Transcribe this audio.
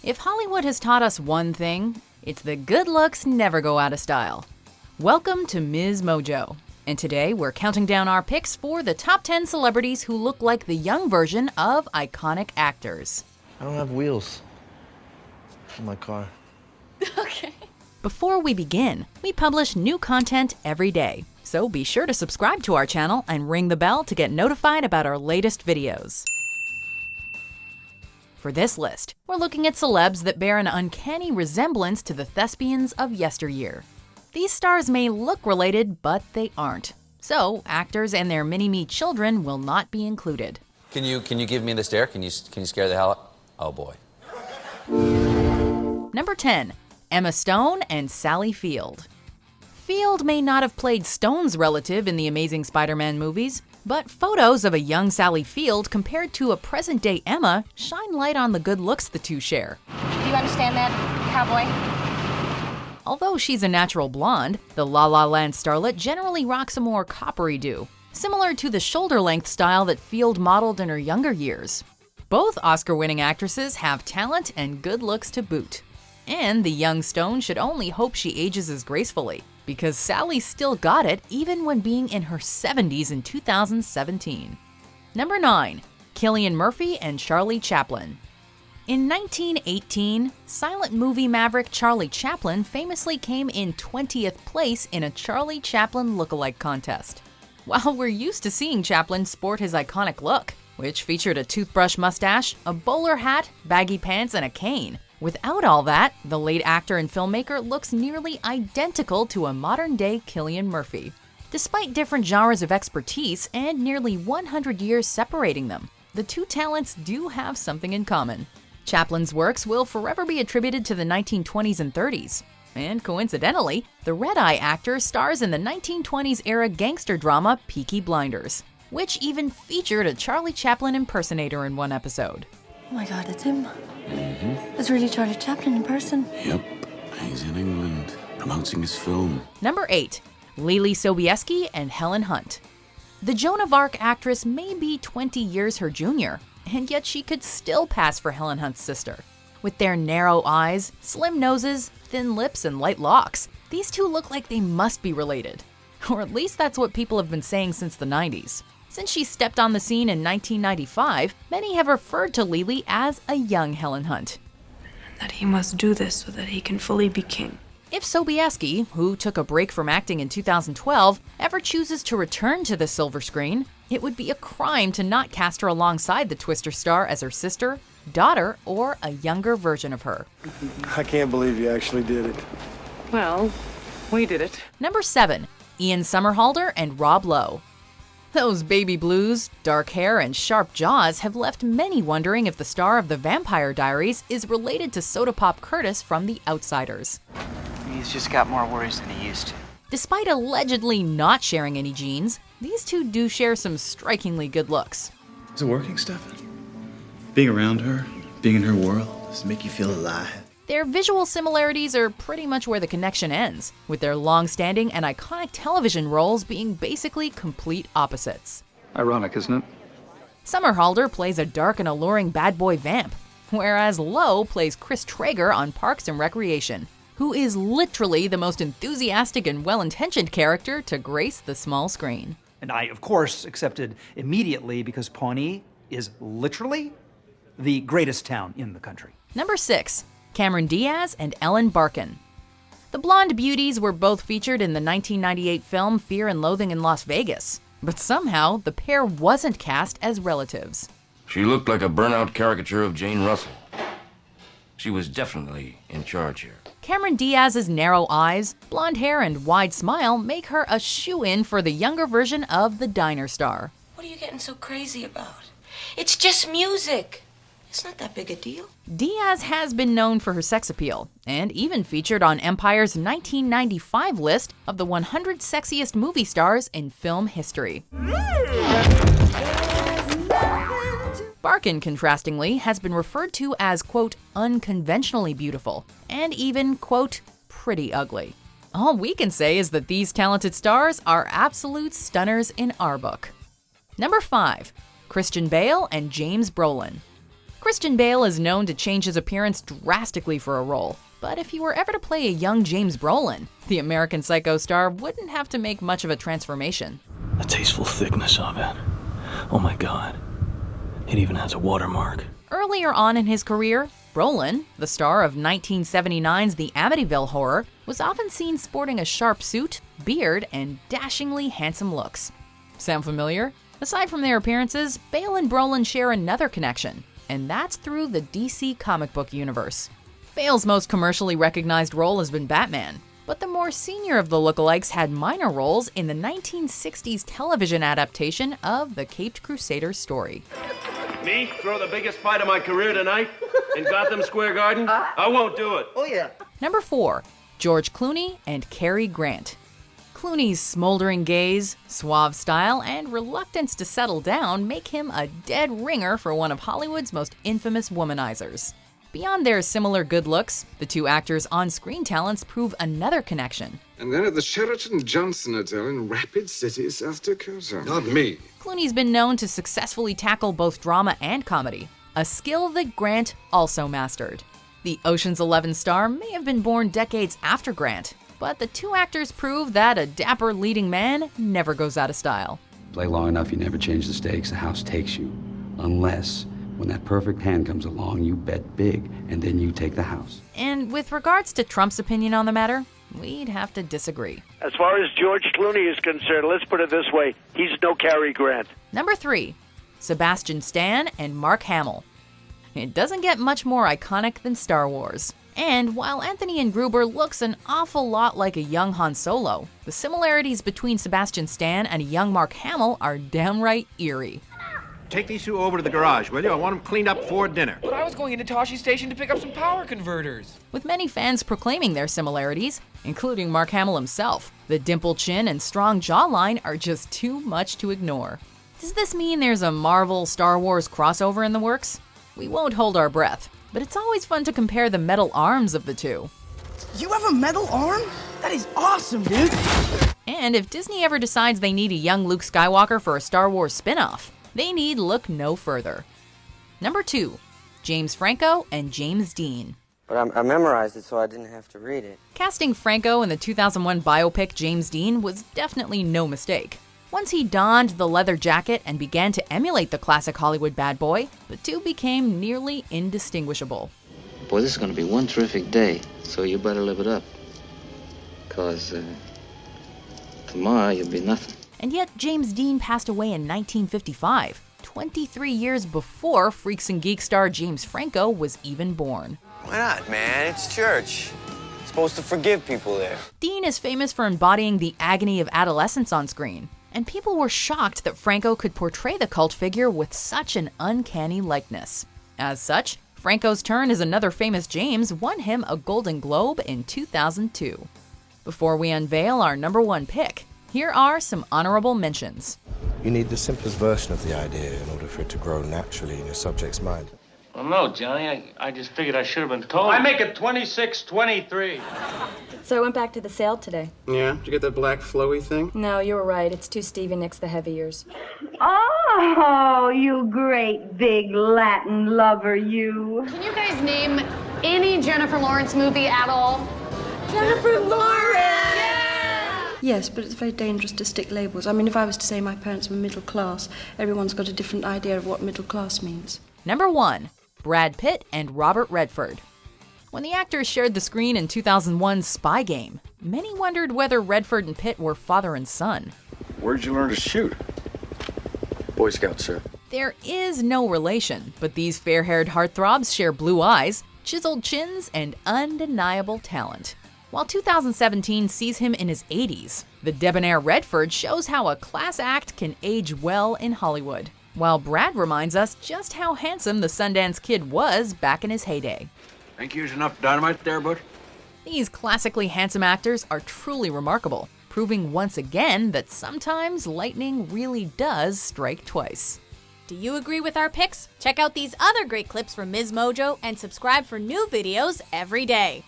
If Hollywood has taught us one thing, it's that good looks never go out of style. Welcome to MsMojo, and today we're counting down our picks for the top 10 celebrities who look like the young version of iconic actors. I don't have wheels in my car. Okay. Before we begin, we publish new content every day, so be sure to subscribe to our channel and ring the bell to get notified about our latest videos. For this list, we're looking at celebs that bear an uncanny resemblance to the thespians of yesteryear. These stars may look related, but they aren't. So, actors and their mini-me children will not be included. Can you give me the stare? Can you scare the hell out? Oh boy. Number 10. Emma Stone and Sally Field. Field may not have played Stone's relative in the Amazing Spider-Man movies, but photos of a young Sally Field compared to a present-day Emma shine light on the good looks the two share. Do you understand that, cowboy? Although she's a natural blonde, the La La Land starlet generally rocks a more coppery do, similar to the shoulder-length style that Field modeled in her younger years. Both Oscar-winning actresses have talent and good looks to boot. And the young Stone should only hope she ages as gracefully, because Sally still got it even when being in her 70s in 2017. Number 9. Cillian Murphy and Charlie Chaplin. In 1918, silent movie maverick Charlie Chaplin famously came in 20th place in a Charlie Chaplin lookalike contest. While we're used to seeing Chaplin sport his iconic look, which featured a toothbrush mustache, a bowler hat, baggy pants, and a cane, without all that, the late actor and filmmaker looks nearly identical to a modern-day Cillian Murphy. Despite different genres of expertise and nearly 100 years separating them, the two talents do have something in common. Chaplin's works will forever be attributed to the 1920s and 30s. And coincidentally, the red-eye actor stars in the 1920s-era gangster drama Peaky Blinders, which even featured a Charlie Chaplin impersonator in one episode. Oh my God, it's him. It's really Charlie Chaplin in person. Yep, he's in England, promoting his film. Number 8. Lily Sobieski and Helen Hunt. The Joan of Arc actress may be 20 years her junior, and yet she could still pass for Helen Hunt's sister. With their narrow eyes, slim noses, thin lips, and light locks, these two look like they must be related. Or at least that's what people have been saying since the 90s. Since she stepped on the scene in 1995, many have referred to Lily as a young Helen Hunt. That he must do this so that he can fully be king. If Sobieski, who took a break from acting in 2012, ever chooses to return to the silver screen, it would be a crime to not cast her alongside the Twister star as her sister, daughter, or a younger version of her. I can't believe you actually did it. Well, we did it. Number 7. Ian Somerhalder and Rob Lowe. Those baby blues, dark hair, and sharp jaws have left many wondering if the star of The Vampire Diaries is related to Soda Pop Curtis from The Outsiders. He's just got more worries than he used to. Despite allegedly not sharing any genes, these two do share some strikingly good looks. Is it working, Stefan? Being around her, being in her world, does it make you feel alive? Their visual similarities are pretty much where the connection ends, with their long-standing and iconic television roles being basically complete opposites. Ironic, isn't it? Somerhalder plays a dark and alluring bad boy vamp, whereas Lowe plays Chris Traeger on Parks and Recreation, who is literally the most enthusiastic and well-intentioned character to grace the small screen. And I, of course, accepted immediately because Pawnee is literally the greatest town in the country. Number 6. Cameron Diaz and Ellen Barkin. The blonde beauties were both featured in the 1998 film Fear and Loathing in Las Vegas, but somehow the pair wasn't cast as relatives. She looked like a burnout caricature of Jane Russell. She was definitely in charge here. Cameron Diaz's narrow eyes, blonde hair, and wide smile make her a shoo-in for the younger version of the diner star. What are you getting so crazy about? It's just music. It's not that big a deal. Diaz has been known for her sex appeal, and even featured on Empire's 1995 list of the 100 sexiest movie stars in film history. Barkin, contrastingly, has been referred to as, quote, unconventionally beautiful, and even, quote, pretty ugly. All we can say is that these talented stars are absolute stunners in our book. Number 5. Christian Bale and James Brolin. Christian Bale is known to change his appearance drastically for a role, but if he were ever to play a young James Brolin, the American Psycho star wouldn't have to make much of a transformation. The tasteful thickness of it. Oh my God. It even has a watermark. Earlier on in his career, Brolin, the star of 1979's The Amityville Horror, was often seen sporting a sharp suit, beard, and dashingly handsome looks. Sound familiar? Aside from their appearances, Bale and Brolin share another connection, and that's through the DC comic book universe. Bale's most commercially recognized role has been Batman, but the more senior of the lookalikes had minor roles in the 1960s television adaptation of the Caped Crusader story. Me throw the biggest fight of my career tonight in Gotham Square Garden? I won't do it. Oh, yeah. Number 4, George Clooney and Cary Grant. Clooney's smoldering gaze, suave style, and reluctance to settle down make him a dead ringer for one of Hollywood's most infamous womanizers. Beyond their similar good looks, the two actors' on-screen talents prove another connection. And then at the Sheraton Johnson Hotel in Rapid City, South Dakota. Not me. Clooney's been known to successfully tackle both drama and comedy, a skill that Grant also mastered. The Ocean's 11 star may have been born decades after Grant, but the two actors prove that a dapper leading man never goes out of style. Play long enough, you never change the stakes, the house takes you. Unless, when that perfect hand comes along, you bet big, and then you take the house. And with regards to Trump's opinion on the matter, we'd have to disagree. As far as George Clooney is concerned, let's put it this way, he's no Cary Grant. Number 3, Sebastian Stan and Mark Hamill. It doesn't get much more iconic than Star Wars. And while Anthony and Gruber looks an awful lot like a young Han Solo, the similarities between Sebastian Stan and a young Mark Hamill are downright eerie. Take these two over to the garage, will you? I want them cleaned up before dinner. But I was going into Toshi Station to pick up some power converters. With many fans proclaiming their similarities, including Mark Hamill himself, the dimpled chin and strong jawline are just too much to ignore. Does this mean there's a Marvel Star Wars crossover in the works? We won't hold our breath, but it's always fun to compare the metal arms of the two. You have a metal arm? That is awesome, dude! And if Disney ever decides they need a young Luke Skywalker for a Star Wars spin-off, they need look no further. Number 2, James Franco and James Dean. But I memorized it so I didn't have to read it. Casting Franco in the 2001 biopic James Dean was definitely no mistake. Once he donned the leather jacket and began to emulate the classic Hollywood bad boy, the two became nearly indistinguishable. Boy, this is going to be one terrific day, so you better live it up. 'Cause tomorrow you'll be nothing. And yet James Dean passed away in 1955, 23 years before Freaks and Geeks star James Franco was even born. Why not, man? It's church. You're supposed to forgive people there. Dean is famous for embodying the agony of adolescence on screen, and people were shocked that Franco could portray the cult figure with such an uncanny likeness. As such, Franco's turn as another famous James won him a Golden Globe in 2002. Before we unveil our number 1 pick, here are some honorable mentions. You need the simplest version of the idea in order for it to grow naturally in your subject's mind. Well, no, Johnny. I just figured I should have been told. I make it 26-23. So I went back to the sale today. Yeah? Did you get that black flowy thing? No, you were right. It's too Stevie Nicks the heavy years. Oh, you great big Latin lover, you. Can you guys name any Jennifer Lawrence movie at all? Jennifer Lawrence! Yes, but it's very dangerous to stick labels. I mean, if I was to say my parents were middle class, everyone's got a different idea of what middle class means. Number 1, Brad Pitt and Robert Redford. When the actors shared the screen in 2001's Spy Game, many wondered whether Redford and Pitt were father and son. Where'd you learn to shoot? Boy Scout, sir. There is no relation, but these fair-haired heartthrobs share blue eyes, chiseled chins, and undeniable talent. While 2017 sees him in his 80s, the debonair Redford shows how a class act can age well in Hollywood, while Brad reminds us just how handsome the Sundance Kid was back in his heyday. Think you used enough dynamite there, Butch? These classically handsome actors are truly remarkable, proving once again that sometimes lightning really does strike twice. Do you agree with our picks? Check out these other great clips from MsMojo and subscribe for new videos every day.